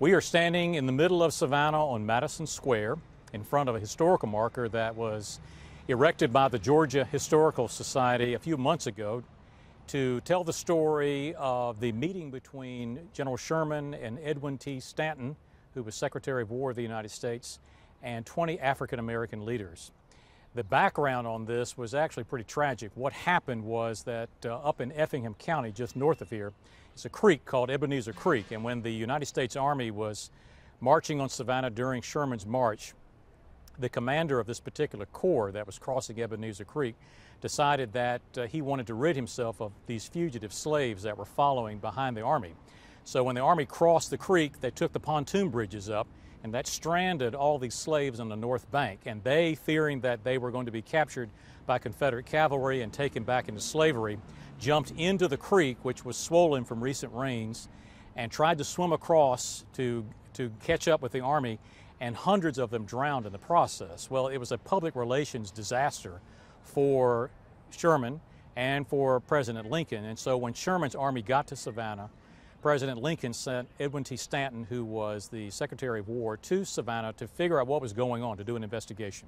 We are standing in the middle of Savannah on Madison Square in front of a historical marker that was erected by the Georgia Historical Society a few months ago to tell the story of the meeting between General Sherman and Edwin T. Stanton, who was Secretary of War of the United States, and 20 African American leaders. The background on this was actually pretty tragic. What happened was that up in Effingham County, just north of here, it's a creek called Ebenezer Creek, and when the United States Army was marching on Savannah during Sherman's march, the commander of this particular corps that was crossing Ebenezer Creek decided that he wanted to rid himself of these fugitive slaves that were following behind the Army. So when the Army crossed the creek, they took the pontoon bridges up, and that stranded all these slaves on the north bank. And they, fearing that they were going to be captured by Confederate cavalry and taken back into slavery, jumped into the creek, which was swollen from recent rains, and tried to swim across to catch up with the Army, and hundreds of them drowned in the process. Well, it was a public relations disaster for Sherman and for President Lincoln. And so when Sherman's army got to Savannah, President Lincoln sent Edwin T. Stanton, who was the Secretary of War, to Savannah to figure out what was going on, to do an investigation.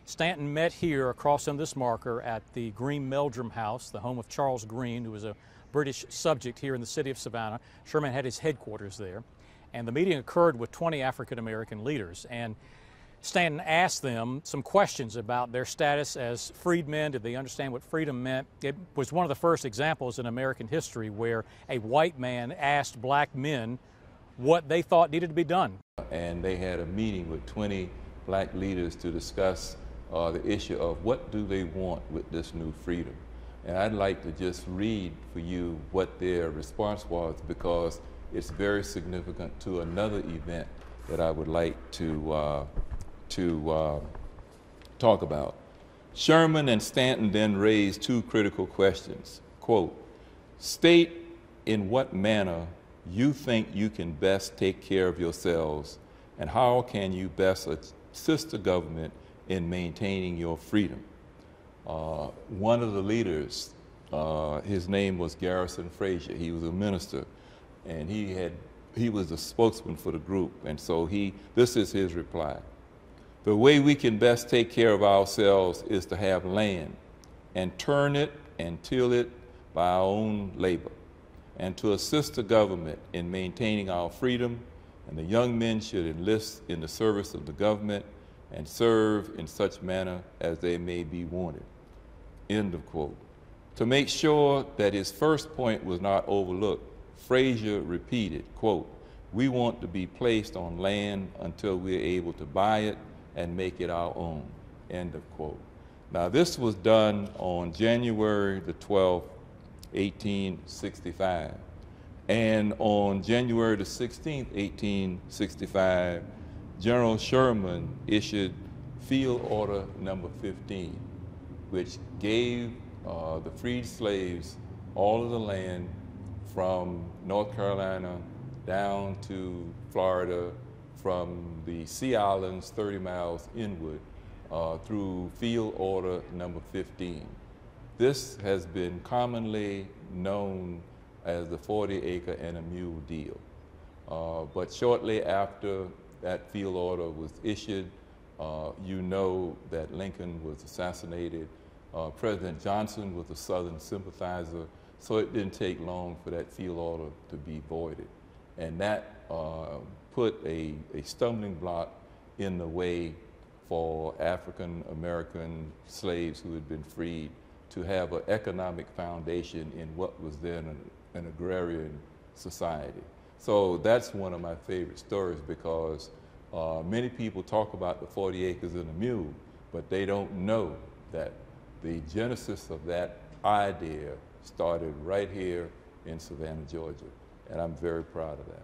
Stanton met here across on this marker at the Green Meldrum House, the home of Charles Greene, who was a British subject here in the city of Savannah. Sherman had his headquarters there. And the meeting occurred with 20 African American leaders. And Stanton asked them some questions about their status as freedmen. Did they understand what freedom meant? It was one of the first examples in American history where a white man asked black men what they thought needed to be done. And they had a meeting with 20 black leaders to discuss the issue of what do they want with this new freedom. And I'd like to just read for you what their response was, because it's very significant to another event that I would like to talk about. Sherman and Stanton then raised two critical questions. Quote, state in what manner you think you can best take care of yourselves, and how can you best assist the government in maintaining your freedom. One of the leaders, his name was Garrison Frazier. He was a minister, and he was the spokesman for the group, and so this is his reply. The way we can best take care of ourselves is to have land and turn it and till it by our own labor, and to assist the government in maintaining our freedom, and the young men should enlist in the service of the government and serve in such manner as they may be wanted. End of quote. To make sure that his first point was not overlooked, Frazier repeated, quote, we want to be placed on land until we're able to buy it and make it our own, end of quote. Now this was done on January the 12th, 1865. And on January the 16th, 1865, General Sherman issued Field Order Number 15, which gave the freed slaves all of the land from North Carolina down to Florida, from the Sea Islands 30 miles inward through Field Order Number 15. This has been commonly known as the 40-acre and a mule deal. But shortly after that field order was issued, you know that Lincoln was assassinated. President Johnson was a Southern sympathizer, so it didn't take long for that field order to be voided. And that put a stumbling block in the way for African American slaves who had been freed to have an economic foundation in what was then an agrarian society. So that's one of my favorite stories, because many people talk about the 40 acres and a mule, but they don't know that the genesis of that idea started right here in Savannah, Georgia, and I'm very proud of that.